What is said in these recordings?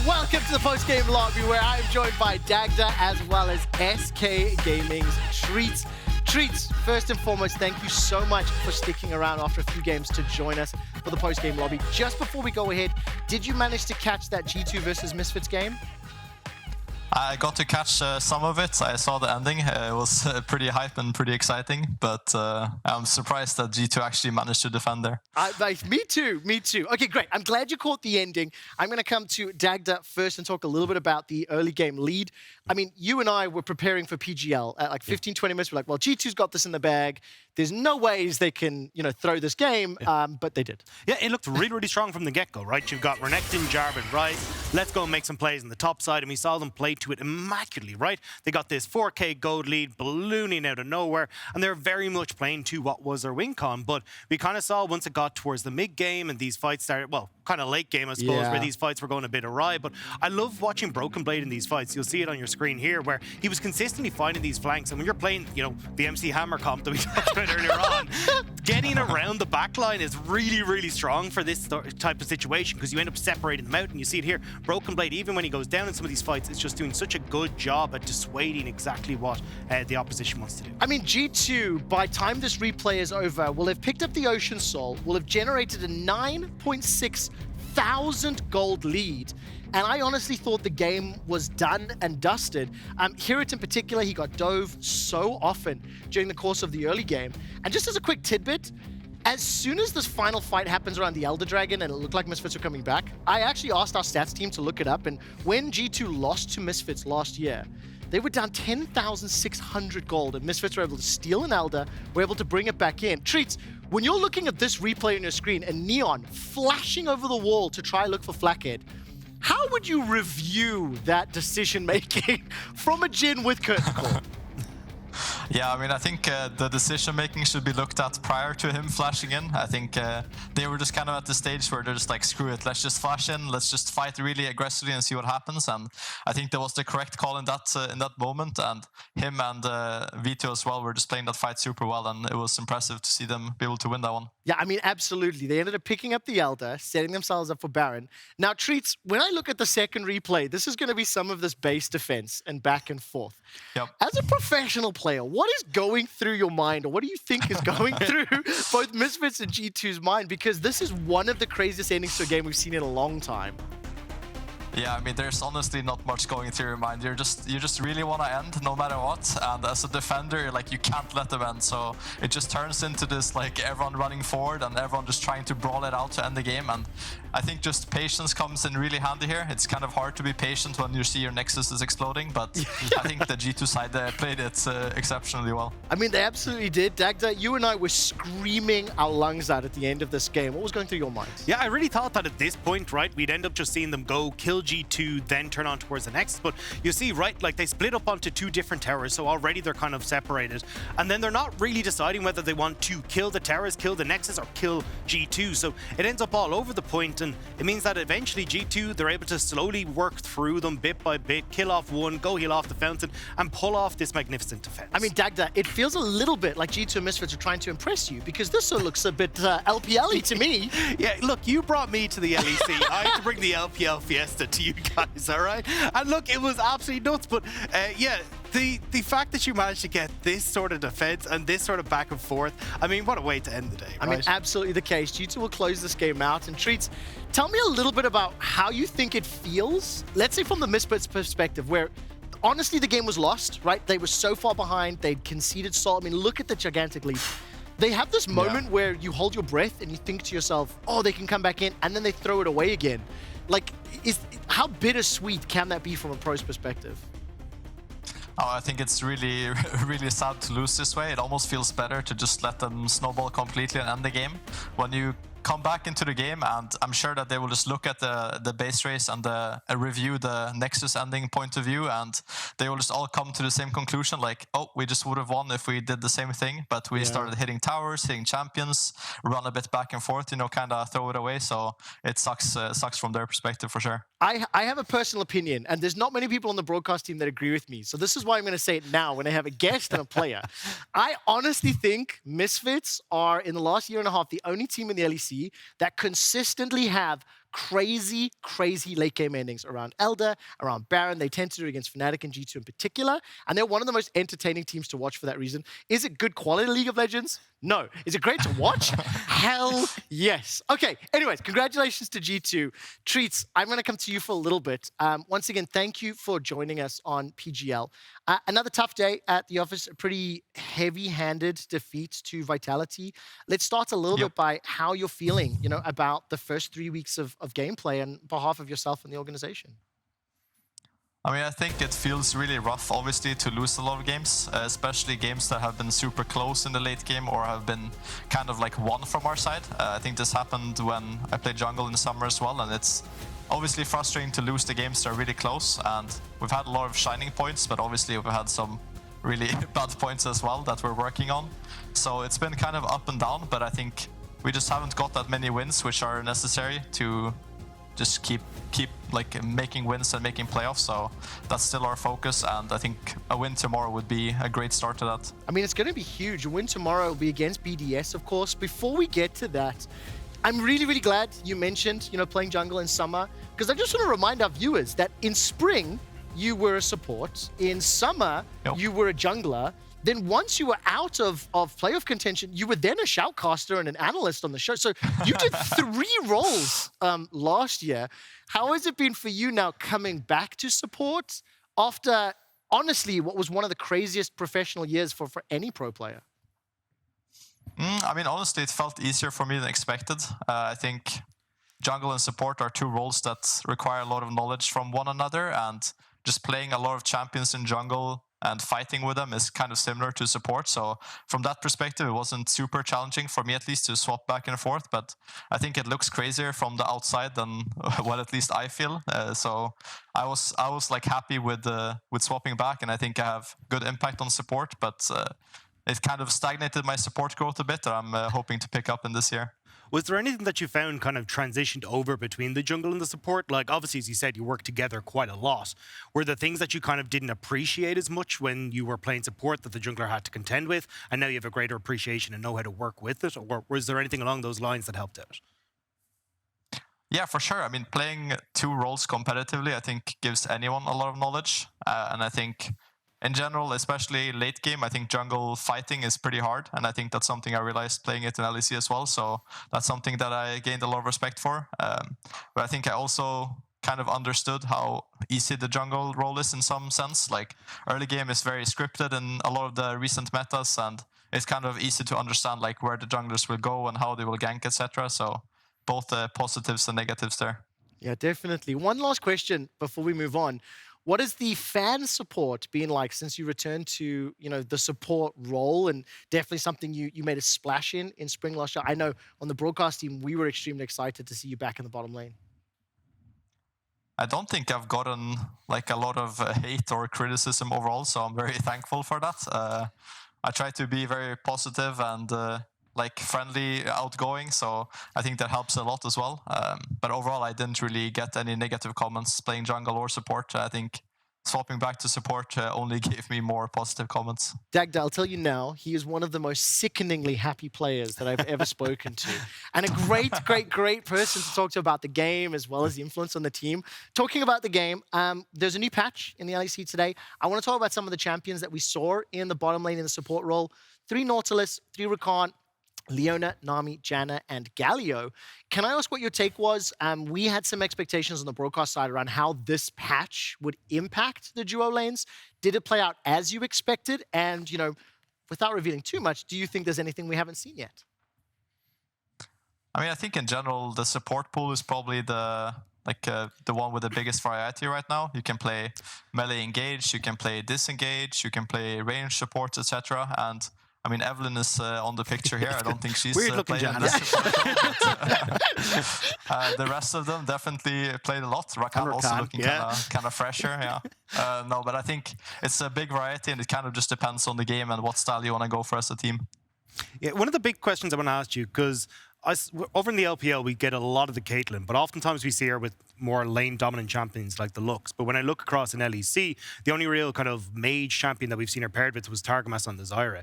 Welcome to the post-game lobby where I'm joined by Dagda as well as SK Gaming's Treatz. Treatz, first and foremost, thank you so much for sticking around after a few games to join us for the post-game lobby. Just before we go ahead, did you manage to catch that G2 versus Misfits game? I got to catch some of it. I saw the ending. It was pretty hype and pretty exciting, but I'm surprised that G2 actually managed to defend there. Me too. Okay, great. I'm glad you caught the ending. I'm going to come to Dagda first and talk a little bit about the early game lead. I mean, you and I were preparing for PGL at like 15, 20 minutes. We're like, well, G2's got this in the bag. There's no ways they can, throw this game, but they did. Yeah, it looked really, really strong from the get-go, right? You've got Renekton, Jarvan, right? Let's go and make some plays on the top side, and we saw them play to it immaculately, right? They got this 4K gold lead ballooning out of nowhere, and they're very much playing to what was their win con, but we kind of saw once it got towards the mid-game and these fights started, well, kind of late game, I suppose, where these fights were going a bit awry, but I love watching Broken Blade in these fights. You'll see it on your screen here, where he was consistently finding these flanks, and when you're playing, the MC Hammer comp that we talked about earlier on, getting around the backline is really, really strong for this type of situation because you end up separating them out, and you see it here. Broken Blade, even when he goes down in some of these fights, is just doing such a good job at dissuading exactly what the opposition wants to do. I mean, G2, by the time this replay is over, will have picked up the Ocean Soul, will have generated a 9.6 thousand gold lead. And I honestly thought the game was done and dusted. Hirit in particular, he got dove so often during the course of the early game. And just as a quick tidbit, as soon as this final fight happens around the Elder Dragon and it looked like Misfits were coming back, I actually asked our stats team to look it up. And when G2 lost to Misfits last year, they were down 10,600 gold, and Misfits were able to steal an Elder, were able to bring it back in. Treatz, when you're looking at this replay on your screen and Neon flashing over the wall to try look for FLICKR, how would you review that decision-making from a Jin with curtain call? Yeah, I mean, I think the decision-making should be looked at prior to him flashing in. I think they were just kind of at the stage where they're just like, screw it, let's just flash in, let's just fight really aggressively and see what happens. And I think that was the correct call in that moment. And him and Vito as well were just playing that fight super well, and it was impressive to see them be able to win that one. Yeah, I mean, absolutely. They ended up picking up the Elder, setting themselves up for Baron. Now, Treatz, when I look at the second replay, this is going to be some of this base defense and back and forth. Yep. As a professional player, what is going through your mind, or what do you think is going through both Misfits and G2's mind? Because this is one of the craziest endings to a game we've seen in a long time. Yeah, I mean, there's honestly not much going through your mind. You just really want to end no matter what. And as a defender, like, you can't let them end. So it just turns into this, like, everyone running forward and everyone just trying to brawl it out to end the game. And I think just patience comes in really handy here. It's kind of hard to be patient when you see your Nexus is exploding, but I think the G2 side played it exceptionally well. I mean, they absolutely did. Dagda, you and I were screaming our lungs out at the end of this game. What was going through your mind? Yeah, I really thought that at this point, right, we'd end up just seeing them go kill G2, then turn on towards the Nexus. But you see, right, like, they split up onto two different towers, so already they're kind of separated. And then they're not really deciding whether they want to kill the towers, kill the Nexus, or kill G2. So it ends up all over the point, and it means that eventually G2, they're able to slowly work through them bit by bit, kill off one, go heal off the Fountain, and pull off this magnificent defense. I mean, Dagda, it feels a little bit like G2 and Misfits are trying to impress you, because this looks a bit LPL-y to me. Yeah, look, you brought me to the LEC. I had to bring the LPL Fiesta to you guys, all right? And look, it was absolutely nuts, but yeah, the fact that you managed to get this sort of defense and this sort of back and forth, I mean, what a way to end the day, right? I mean, absolutely the case. G2 will close this game out. And Treatz, tell me a little bit about how you think it feels, let's say from the Misfits perspective, where honestly the game was lost, right? They were so far behind, they'd conceded salt. I mean, look at the gigantic lead. They have this moment where you hold your breath and you think to yourself, oh, they can come back in, and then they throw it away again. Like, how bittersweet can that be from a pro's perspective? Oh, I think it's really, really sad to lose this way. It almost feels better to just let them snowball completely and end the game. When you come back into the game, and I'm sure that they will just look at the base race and review the Nexus ending point of view, and they will just all come to the same conclusion, like, oh, we just would have won if we did the same thing, but we started hitting towers, hitting champions, run a bit back and forth, kind of throw it away. So it sucks from their perspective for sure. I have a personal opinion, and there's not many people on the broadcast team that agree with me. So this is why I'm going to say it now when I have a guest and a player. I honestly think Misfits are, in the last year and a half, the only team in the LEC that consistently have crazy, crazy late game endings around Elder, around Baron. They tend to do it against Fnatic and G2 in particular, and they're one of the most entertaining teams to watch for that reason. Is it good quality League of Legends? No. Is it great to watch? Hell yes. Okay, anyways, congratulations to G2. Treatz, I'm going to come to you for a little bit. Once again, thank you for joining us on PGL. Another tough day at the office, a pretty heavy-handed defeat to Vitality. Let's start a little bit by how you're feeling, about the first 3 weeks of gameplay on behalf of yourself and the organization. I mean, I think it feels really rough, obviously, to lose a lot of games, especially games that have been super close in the late game or have been kind of like won from our side. I think this happened when I played jungle in the summer as well, and it's obviously frustrating to lose the games that are really close, and we've had a lot of shining points, but obviously we've had some really bad points as well that we're working on. So it's been kind of up and down, but I think we just haven't got that many wins, which are necessary to just keep like making wins and making playoffs. So that's still our focus, and I think a win tomorrow would be a great start to that. I mean, it's going to be huge. A win tomorrow will be against BDS, of course. Before we get to that, I'm really, really glad you mentioned, playing jungle in summer, because I just want to remind our viewers that in spring, you were a support. In summer, you were a jungler. Then once you were out of playoff contention, you were then a shoutcaster and an analyst on the show. So you did 3 roles last year. How has it been for you now coming back to support after, honestly, what was one of the craziest professional years for any pro player? I mean, honestly, it felt easier for me than expected. I think jungle and support are 2 roles that require a lot of knowledge from one another, and just playing a lot of champions in jungle and fighting with them is kind of similar to support. So from that perspective, it wasn't super challenging for me, at least, to swap back and forth. But I think it looks crazier from the outside than what at least I feel. So I was like happy with swapping back, and I think I have good impact on support. But it kind of stagnated my support growth a bit that I'm hoping to pick up in this year. Was there anything that you found kind of transitioned over between the jungle and the support? Like, obviously, as you said, you work together quite a lot. Were there things that you kind of didn't appreciate as much when you were playing support that the jungler had to contend with, and now you have a greater appreciation and know how to work with it? Or was there anything along those lines that helped out? Yeah, for sure. I mean, playing 2 roles competitively, I think, gives anyone a lot of knowledge. And I think in general, especially late game, I think jungle fighting is pretty hard, and I think that's something I realized playing it in LEC as well. So that's something that I gained a lot of respect for. But I think I also kind of understood how easy the jungle role is in some sense. Like, early game is very scripted in a lot of the recent metas, and it's kind of easy to understand like where the junglers will go and how they will gank, etc. So both the positives and negatives there. Yeah, definitely. One last question before we move on. What has the fan support been like since you returned to, the support role, and definitely something you made a splash in spring last year? I know on the broadcast team, we were extremely excited to see you back in the bottom lane. I don't think I've gotten like a lot of hate or criticism overall, so I'm very thankful for that. I try to be very positive and like friendly, outgoing, so I think that helps a lot as well. But overall, I didn't really get any negative comments playing jungle or support. I think swapping back to support only gave me more positive comments. Dagda, I'll tell you now, he is one of the most sickeningly happy players that I've ever spoken to. And a great, great, great person to talk to about the game as well as the influence on the team. Talking about the game, there's a new patch in the LEC today. I want to talk about some of the champions that we saw in the bottom lane in the support role. 3 Nautilus, 3 Rakan, Leona, Nami, Janna, and Galio. Can I ask what your take was? We had some expectations on the broadcast side around how this patch would impact the duo lanes. Did it play out as you expected? And, without revealing too much, do you think there's anything we haven't seen yet? I mean, I think in general, the support pool is probably the one with the biggest variety right now. You can play melee engage, you can play disengage, you can play range support, etc. And I mean, Evelyn is on the picture here. I don't think she's played in this support role, but the rest of them definitely played a lot. Rakan also looking kind of fresher. Yeah. No, but I think it's a big variety, and it kind of just depends on the game and what style you want to go for as a team. Yeah, one of the big questions I want to ask you, because over in the LPL, we get a lot of the Caitlyn, but oftentimes we see her with more lane dominant champions like the Lux. But when I look across in LEC, the only real kind of mage champion that we've seen her paired with was Targamas on the Zyra.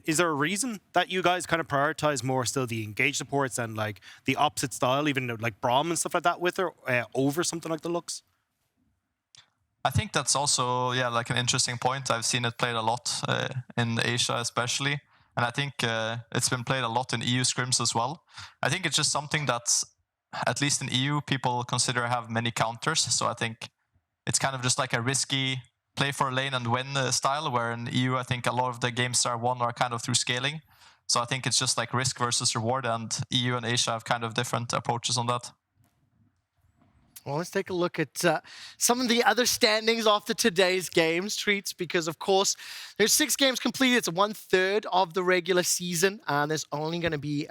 Is there a reason that you guys kind of prioritize more still the engage supports and like the opposite style, even like Braum and stuff like that with her over something like the Lux? I think that's also, yeah, like an interesting point. I've seen it played a lot in Asia especially. And I think it's been played a lot in EU scrims as well. I think it's just something that, at least in EU, people consider have many counters. So I think it's kind of just like a risky play for a lane and win style, where in EU, I think a lot of the games are won are kind of through scaling. So I think it's just like risk versus reward, and EU and Asia have kind of different approaches on that. Well, let's take a look at some of the other standings after today's games, Treatz, because, of course, there's 6 games completed. It's 1/3 of the regular season. There's only going to be,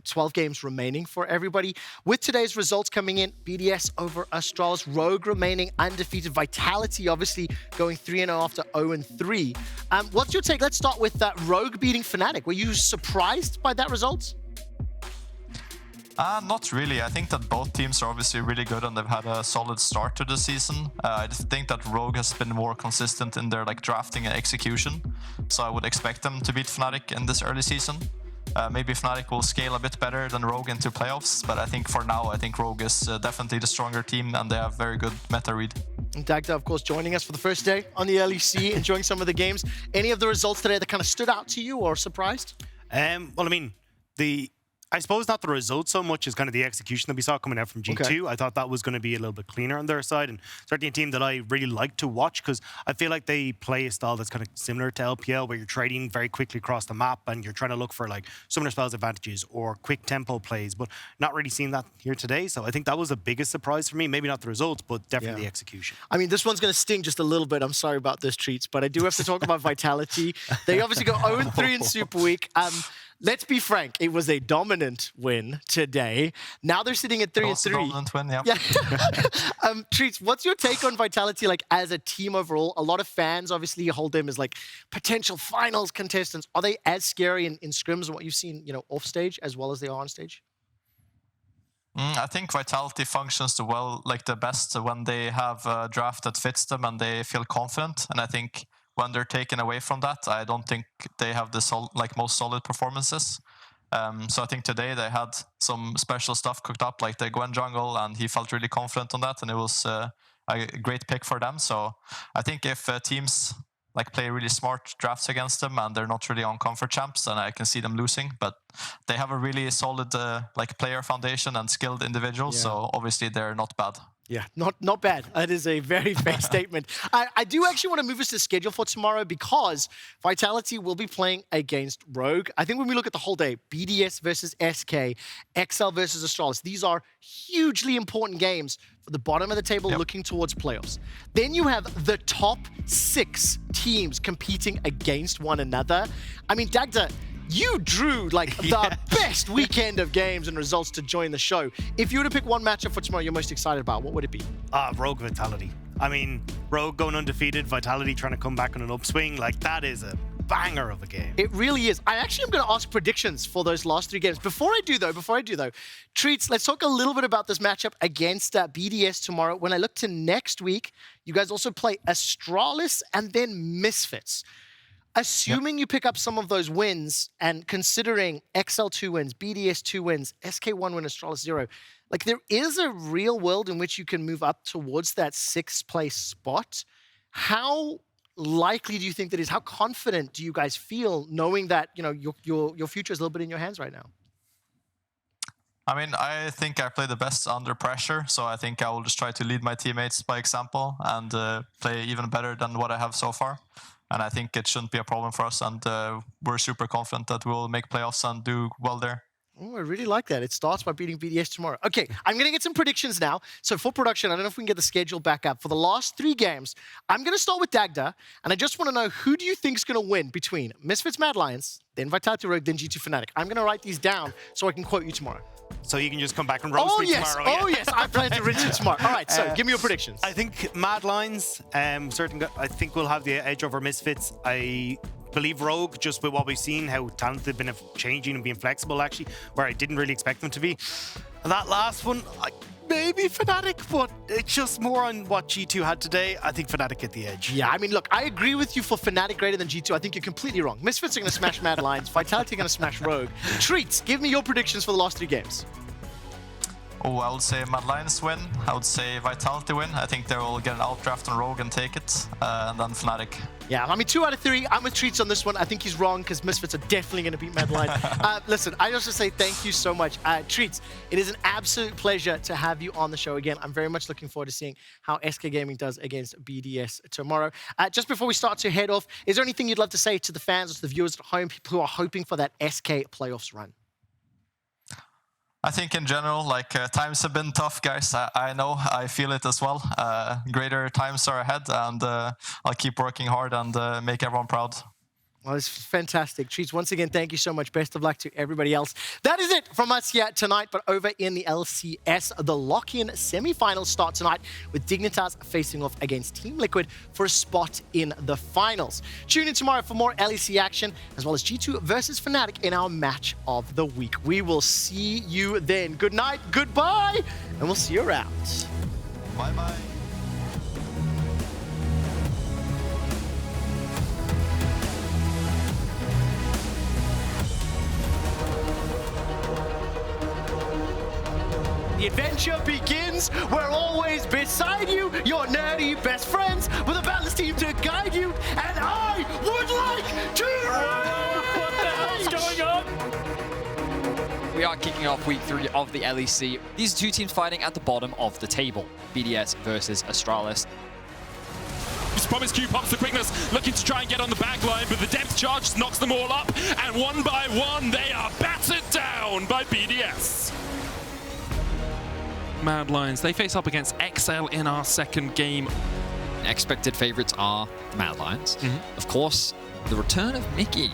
12 games remaining for everybody. With today's results coming in, BDS over Astralis, Rogue remaining undefeated, Vitality obviously going 3-0 after 0-3. What's your take? Let's start with Rogue beating Fnatic. Were you surprised by that result? Not really. I think that both teams are obviously really good and they've had a solid start to the season. I just think that Rogue has been more consistent in their like drafting and execution. So I would expect them to beat Fnatic in this early season. Maybe Fnatic will scale a bit better than Rogue into playoffs, but I think for now, I think Rogue is definitely the stronger team and they have very good meta read. And Dagda, of course, joining us for the first day on the LEC, enjoying some of the games. Any of the results today that kind of stood out to you or surprised? Well, I mean, I suppose not the result so much as kind of the execution that we saw coming out from G2. Okay. I thought that was going to be a little bit cleaner on their side, and certainly a team that I really like to watch because I feel like they play a style that's kind of similar to LPL, where you're trading very quickly across the map and you're trying to look for like summoner spells advantages or quick tempo plays, but not really seeing that here today. So I think that was the biggest surprise for me. Maybe not the results, but definitely the execution. I mean, this one's going to sting just a little bit. I'm sorry about this, Treatz, but I do have to talk about Vitality. They obviously go 0-3 in Super Week. Let's be frank, it was a dominant win today. Now they're sitting at 3-3. Dominant win, yeah. Treatz, what's your take on Vitality like as a team overall? A lot of fans obviously hold them as like potential finals contestants. Are they as scary in scrims and what you've seen, off stage as well as they are on stage? I think Vitality functions the best when they have a draft that fits them and they feel confident. And I think when they're taken away from that, I don't think they have the most solid performances. So I think today they had some special stuff cooked up, like the Gwen jungle, and he felt really confident on that, and it was a great pick for them. So I think if teams play really smart drafts against them and they're not really on comfort champs, then I can see them losing. But they have a really solid player foundation and skilled individuals, so obviously they're not bad. Yeah, not bad. That is a very fair statement. I do actually want to move us to schedule for tomorrow because Vitality will be playing against Rogue. I think when we look at the whole day, BDS versus SK, XL versus Astralis, these are hugely important games for the bottom of the table looking towards playoffs. Then you have the top 6 teams competing against one another. I mean, Dagda, you drew the best weekend of games and results to join the show. If you were to pick one matchup for tomorrow you're most excited about, what would it be? Rogue Vitality. I mean, Rogue going undefeated, Vitality trying to come back on an upswing. That is a banger of a game. It really is. I actually am going to ask predictions for those last 3 games. Before I do though, Treatz, let's talk a little bit about this matchup against BDS tomorrow. When I look to next week, you guys also play Astralis and then Misfits. Assuming you pick up some of those wins and considering XL 2 wins, BDS 2 wins, SK 1 win, Astralis 0, there is a real world in which you can move up towards that 6th place spot. How likely do you think that is? How confident do you guys feel knowing that, your future is a little bit in your hands right now? I mean, I think I play the best under pressure, so I think I will just try to lead my teammates by example and play even better than what I have so far. And I think it shouldn't be a problem for us, and we're super confident that we'll make playoffs and do well there. Oh, I really like that. It starts by beating BDS tomorrow. Okay, I'm going to get some predictions now. So for production, I don't know if we can get the schedule back up. For the last 3 games, I'm going to start with Dagda, and I just want to know who do you think is going to win between Misfits Mad Lions, then Vitality Rogue, then G2 Fnatic. I'm going to write these down so I can quote you tomorrow. So you can just come back and roast me tomorrow. Oh, yes. I plan to rinse it tomorrow. All right, so give me your predictions. I think Mad Lions, I think we'll have the edge over Misfits. I believe Rogue, just with what we've seen, how talented they've been changing and being flexible, actually, where I didn't really expect them to be. That last one, maybe Fnatic, but it's just more on what G2 had today. I think Fnatic get the edge. Yeah, I mean, look, I agree with you for Fnatic greater than G2. I think you're completely wrong. Misfits are going to smash Mad Lions. Vitality are going to smash Rogue. Treatz, give me your predictions for the last 3 games. Oh, I would say Mad Lions win. I would say Vitality win. I think they will get an outdraft on Rogue and take it. And then Fnatic. Yeah, I mean, 2 out of 3. I'm with Treatz on this one. I think he's wrong because Misfits are definitely going to beat Mad Lions. Listen, I just want to say thank you so much. Treatz, it is an absolute pleasure to have you on the show again. I'm very much looking forward to seeing how SK Gaming does against BDS tomorrow. Just before we start to head off, is there anything you'd love to say to the fans or to the viewers at home, people who are hoping for that SK playoffs run? I think in general, like times have been tough, guys. I know, I feel it as well. Greater times are ahead, and I'll keep working hard and make everyone proud. Well, it's fantastic. Treatz, once again, thank you so much. Best of luck to everybody else. That is it from us here tonight, but over in the LCS, the lock-in semi-finals start tonight with Dignitas facing off against Team Liquid for a spot in the finals. Tune in tomorrow for more LEC action, as well as G2 versus Fnatic in our match of the week. We will see you then. Good night, goodbye, and we'll see you around. Bye-bye. The adventure begins. We're always beside you, your nerdy best friends, with a balanced team to guide you, and I would like to What the hell's going on? We are kicking off week 3 of the LEC. These 2 teams fighting at the bottom of the table. BDS versus Astralis. Promise Q pops the quickness, looking to try and get on the back line, but the depth charge just knocks them all up, and one by one they are battered down by BDS. Mad Lions, they face up against XL in our second game. Expected favorites are the Mad Lions. Of course, the return of Mickey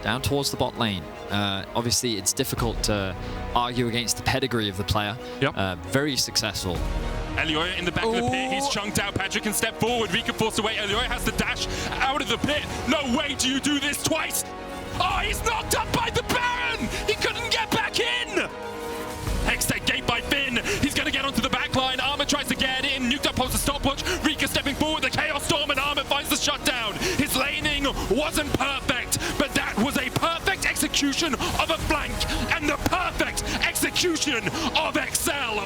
down towards the bot lane. Obviously, it's difficult to argue against the pedigree of the player. Yep. Very successful. Elioya in the back of the pit, he's chunked out. Patrick can step forward, Rika forced away. Elioya has to dash out of the pit. No way do you do this twice. Oh, he's knocked up by the Baron! He couldn't get back in! Hextech gate by Finn. He's going to get onto the back line. Armor tries to get in. Nuked up posts a stopwatch. Rika stepping forward. The Chaos Storm, and Armor finds the shutdown. His laning wasn't perfect, but that was a perfect execution of a flank and the perfect execution of XL.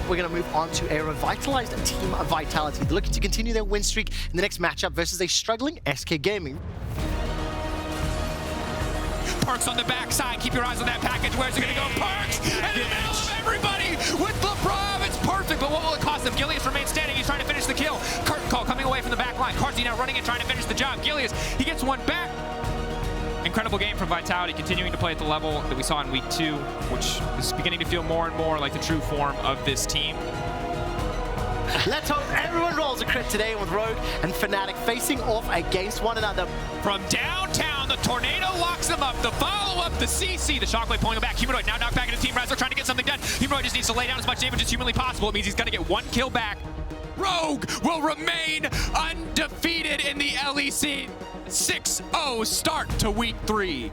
We're going to move on to a revitalized Team Vitality. They're looking to continue their win streak in the next matchup versus a struggling SK Gaming. Perks on the backside. Keep your eyes on that package. Where's it going to go? Perks in the middle of everybody with LeBron. It's perfect, but what will it cost them? Gilius remains standing. He's trying to finish the kill. Curtain call coming away from the back line. Carsey now running and trying to finish the job. Gilius, he gets one back. Incredible game from Vitality, continuing to play at the level that we saw in week 2, which is beginning to feel more and more like the true form of this team. Let's hope everyone rolls a crit today with Rogue and Fnatic facing off against one another. From downtown, the tornado locks them up. The follow-up, the CC, the shockwave pulling him back. Humanoid now knocked back into Team Razzler, trying to get something done. Humanoid just needs to lay down as much damage as humanly possible. It means he's going to get 1 kill back. Rogue will remain undefeated in the LEC. 6-0 start to week 3.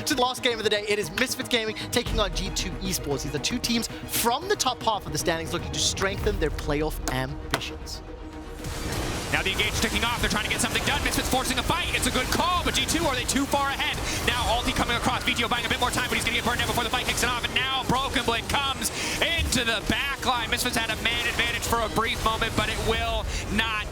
To the last game of the day, it is Misfits Gaming taking on G2 Esports. These are 2 teams from the top half of the standings looking to strengthen their playoff ambitions. Now the engage ticking off. They're trying to get something done. Misfits forcing a fight. It's a good call, but G2, are they too far ahead? Now Alti coming across. VTO buying a bit more time, but he's going to get burned out before the fight kicks it off. And now Broken Blade comes into the back line. Misfits had a man advantage for a brief moment, but it will not